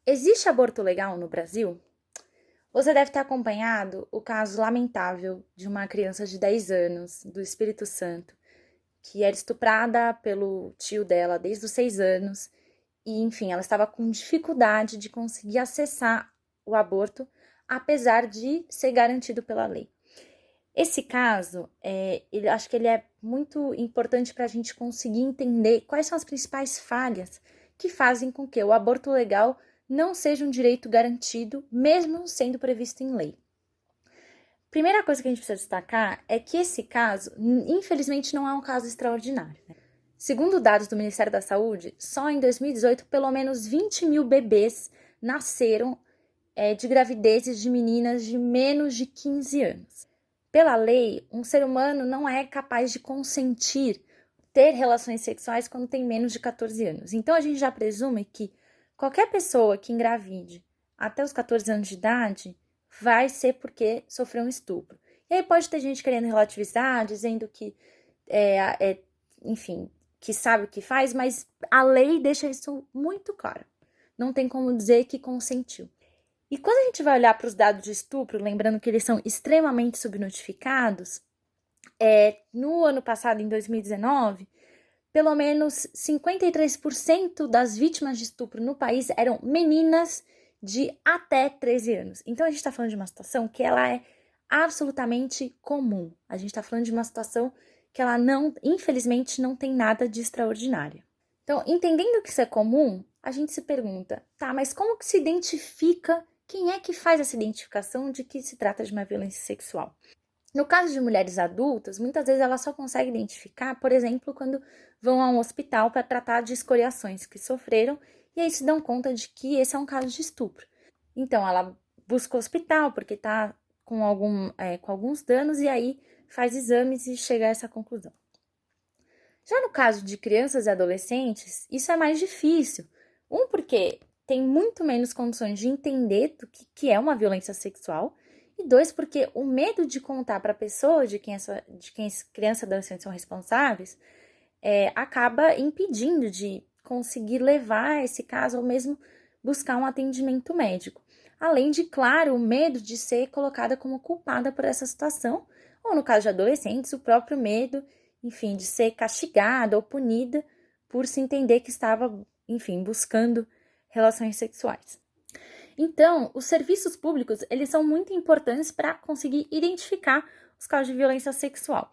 Existe aborto legal no Brasil? Você deve ter acompanhado o caso lamentável de uma criança de 10 anos, do Espírito Santo, que era estuprada pelo tio dela desde os 6 anos e, enfim, ela estava com dificuldade de conseguir acessar o aborto, apesar de ser garantido pela lei. Esse caso, acho que ele é muito importante para a gente conseguir entender quais são as principais falhas que fazem com que o aborto legal não seja um direito garantido, mesmo sendo previsto em lei. Primeira coisa que a gente precisa destacar é que esse caso, infelizmente, não é um caso extraordinário. Segundo dados do Ministério da Saúde, só em 2018, pelo menos 20 mil bebês nasceram de gravidezes de meninas de menos de 15 anos. Pela lei, um ser humano não é capaz de consentir ter relações sexuais quando tem menos de 14 anos. Então, a gente já presume que qualquer pessoa que engravide até os 14 anos de idade vai ser porque sofreu um estupro. E aí pode ter gente querendo relativizar, dizendo que, enfim, que sabe o que faz, mas a lei deixa isso muito claro. Não tem como dizer que consentiu. E quando a gente vai olhar para os dados de estupro, lembrando que eles são extremamente subnotificados, no ano passado, em 2019, pelo menos 53% das vítimas de estupro no país eram meninas de até 13 anos. Então a gente está falando de uma situação que ela é absolutamente comum. A gente está falando de uma situação que ela não, infelizmente, não tem nada de extraordinário. Então, entendendo que isso é comum, a gente se pergunta, tá, mas como que se identifica, quem é que faz essa identificação de que se trata de uma violência sexual? No caso de mulheres adultas, muitas vezes ela só consegue identificar, por exemplo, quando vão a um hospital para tratar de escoriações que sofreram e aí se dão conta de que esse é um caso de estupro. Então, ela busca o hospital porque está com alguns danos e aí faz exames e chega a essa conclusão. Já no caso de crianças e adolescentes, isso é mais difícil. Porque tem muito menos condições de entender do que é uma violência sexual. E dois, porque o medo de contar para a pessoa de quem criança e adolescente são responsáveis acaba impedindo de conseguir levar esse caso ou mesmo buscar um atendimento médico. Além de, claro, o medo de ser colocada como culpada por essa situação, ou no caso de adolescentes, o próprio medo, enfim, de ser castigada ou punida por se entender que estava, enfim, buscando relações sexuais. Então, os serviços públicos, eles são muito importantes para conseguir identificar os casos de violência sexual.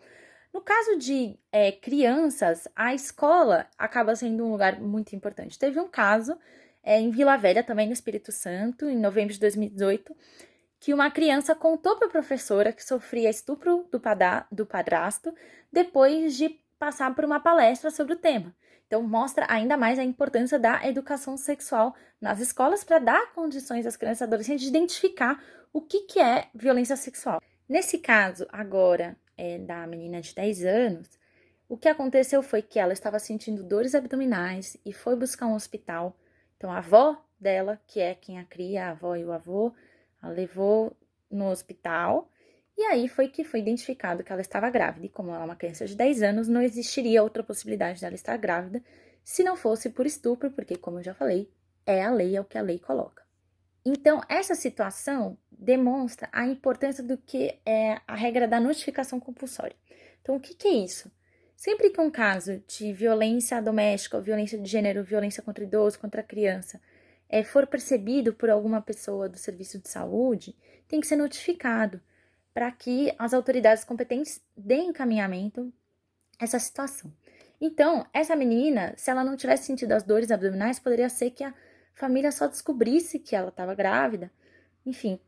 No caso de crianças, a escola acaba sendo um lugar muito importante. Teve um caso em Vila Velha, também no Espírito Santo, em novembro de 2018, que uma criança contou para a professora que sofria estupro do padrasto depois de passar por uma palestra sobre o tema. Então, mostra ainda mais a importância da educação sexual nas escolas para dar condições às crianças e adolescentes de identificar o que é violência sexual. Nesse caso, agora, da menina de 10 anos, o que aconteceu foi que ela estava sentindo dores abdominais e foi buscar um hospital. Então, a avó dela, que é quem a cria, a avó e o avô, a levou no hospital e aí foi que foi identificado que ela estava grávida. E como ela é uma criança de 10 anos, não existiria outra possibilidade dela estar grávida se não fosse por estupro, porque, como eu já falei, é a lei, é o que a lei coloca. Então, essa situação demonstra a importância do que é a regra da notificação compulsória. Então, o que é isso? Sempre que um caso de violência doméstica, ou violência de gênero, violência contra idoso, contra criança, for percebido por alguma pessoa do serviço de saúde, tem que ser notificado para que as autoridades competentes deem encaminhamento a essa situação. Então, essa menina, se ela não tivesse sentido as dores abdominais, poderia ser que a família só descobrisse que ela estava grávida, enfim,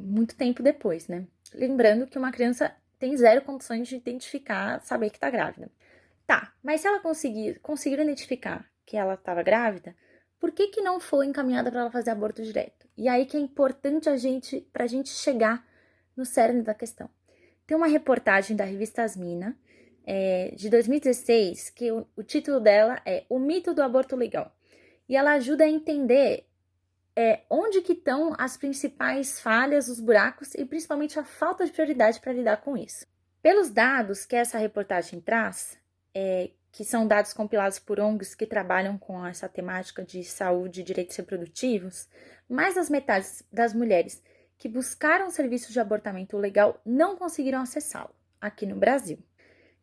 muito tempo depois, né? Lembrando que uma criança tem zero condições de identificar, saber que está grávida. Tá, mas se ela conseguir identificar que ela estava grávida, por que não foi encaminhada para ela fazer aborto direto? E aí que é importante para a gente chegar no cerne da questão. Tem uma reportagem da revista Asmina, de 2016, que o título dela é O Mito do Aborto Legal. E ela ajuda a entender onde que estão as principais falhas, os buracos e principalmente a falta de prioridade para lidar com isso. Pelos dados que essa reportagem traz, que são dados compilados por ONGs que trabalham com essa temática de saúde e direitos reprodutivos, mais das metades das mulheres que buscaram serviços de abortamento legal não conseguiram acessá-lo aqui no Brasil.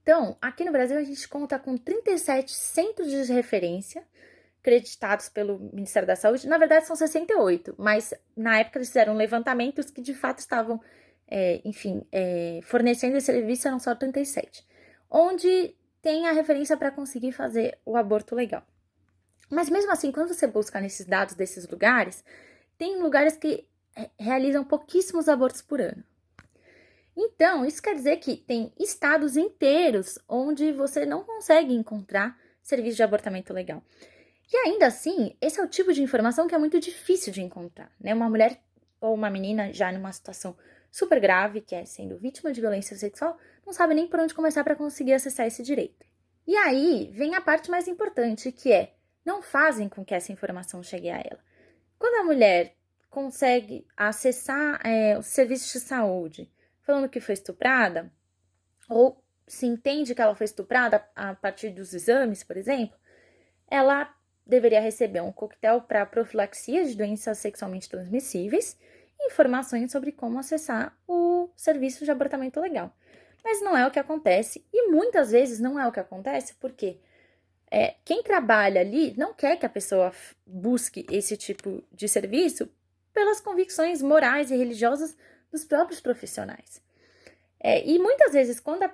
Então, aqui no Brasil a gente conta com 37 centros de referência acreditados pelo Ministério da Saúde. Na verdade são 68, mas na época eles fizeram levantamentos que de fato estavam, fornecendo esse serviço, eram só 37, onde tem a referência para conseguir fazer o aborto legal. Mas mesmo assim, quando você busca nesses dados desses lugares, tem lugares que realizam pouquíssimos abortos por ano. Então, isso quer dizer que tem estados inteiros onde você não consegue encontrar serviço de abortamento legal. E ainda assim, esse é o tipo de informação que é muito difícil de encontrar, né? Uma mulher ou uma menina já numa situação super grave, que é sendo vítima de violência sexual, não sabe nem por onde começar para conseguir acessar esse direito. E aí vem a parte mais importante, que é, não fazem com que essa informação chegue a ela. Quando a mulher consegue acessar os serviços de saúde falando que foi estuprada, ou se entende que ela foi estuprada a partir dos exames, por exemplo, ela deveria receber um coquetel para profilaxia de doenças sexualmente transmissíveis e informações sobre como acessar o serviço de abortamento legal. Mas não é o que acontece, e muitas vezes não é o que acontece porque quem trabalha ali não quer que a pessoa busque esse tipo de serviço pelas convicções morais e religiosas dos próprios profissionais. E muitas vezes, quando a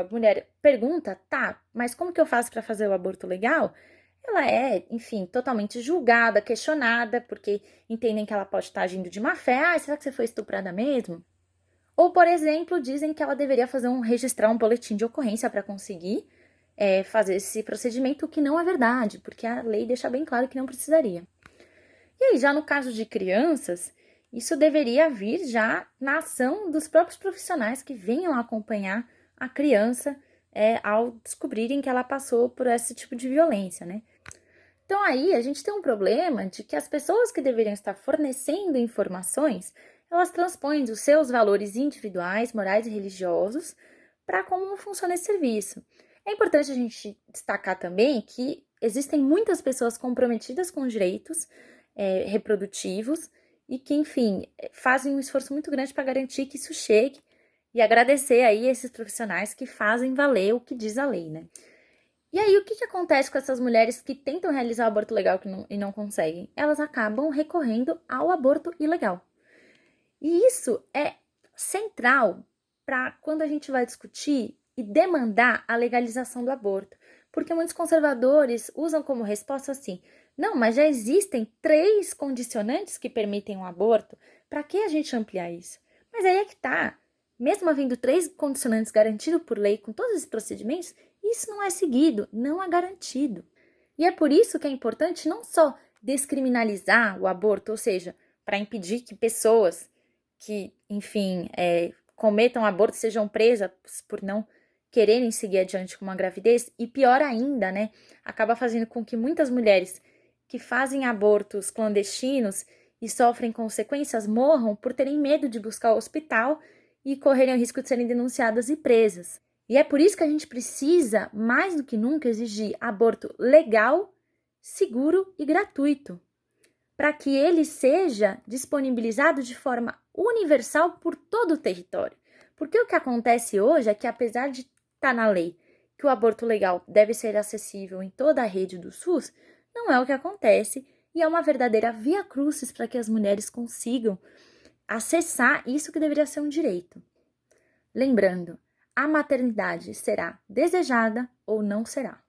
mulher, pergunta, tá, mas como que eu faço para fazer o aborto legal? Ela é, enfim, totalmente julgada, questionada, porque entendem que ela pode estar agindo de má fé. Ah, será que você foi estuprada mesmo? Ou, por exemplo, dizem que ela deveria registrar um boletim de ocorrência para conseguir fazer esse procedimento, o que não é verdade, porque a lei deixa bem claro que não precisaria. E aí, já no caso de crianças, isso deveria vir já na ação dos próprios profissionais que venham acompanhar a criança ao descobrirem que ela passou por esse tipo de violência, né? Então aí a gente tem um problema de que as pessoas que deveriam estar fornecendo informações, elas transpõem os seus valores individuais, morais e religiosos para como funciona esse serviço. É importante a gente destacar também que existem muitas pessoas comprometidas com direitos reprodutivos e que, enfim, fazem um esforço muito grande para garantir que isso chegue e agradecer aí esses profissionais que fazem valer o que diz a lei, né? E aí, o que acontece com essas mulheres que tentam realizar o aborto legal e não conseguem? Elas acabam recorrendo ao aborto ilegal. E isso é central para quando a gente vai discutir e demandar a legalização do aborto. Porque muitos conservadores usam como resposta assim, não, mas já existem 3 condicionantes que permitem um aborto, para que a gente ampliar isso? Mas aí é que tá, mesmo havendo 3 condicionantes garantidos por lei com todos esses procedimentos, isso não é seguido, não é garantido. E é por isso que é importante não só descriminalizar o aborto, ou seja, para impedir que pessoas que, enfim, cometam aborto sejam presas por não quererem seguir adiante com uma gravidez, e pior ainda, né, acaba fazendo com que muitas mulheres que fazem abortos clandestinos e sofrem consequências morram por terem medo de buscar o hospital e correrem o risco de serem denunciadas e presas. E é por isso que a gente precisa, mais do que nunca, exigir aborto legal, seguro e gratuito, para que ele seja disponibilizado de forma universal por todo o território. Porque o que acontece hoje é que, apesar de estar na lei que o aborto legal deve ser acessível em toda a rede do SUS, não é o que acontece e é uma verdadeira via crucis para que as mulheres consigam acessar isso que deveria ser um direito. Lembrando, a maternidade será desejada ou não será.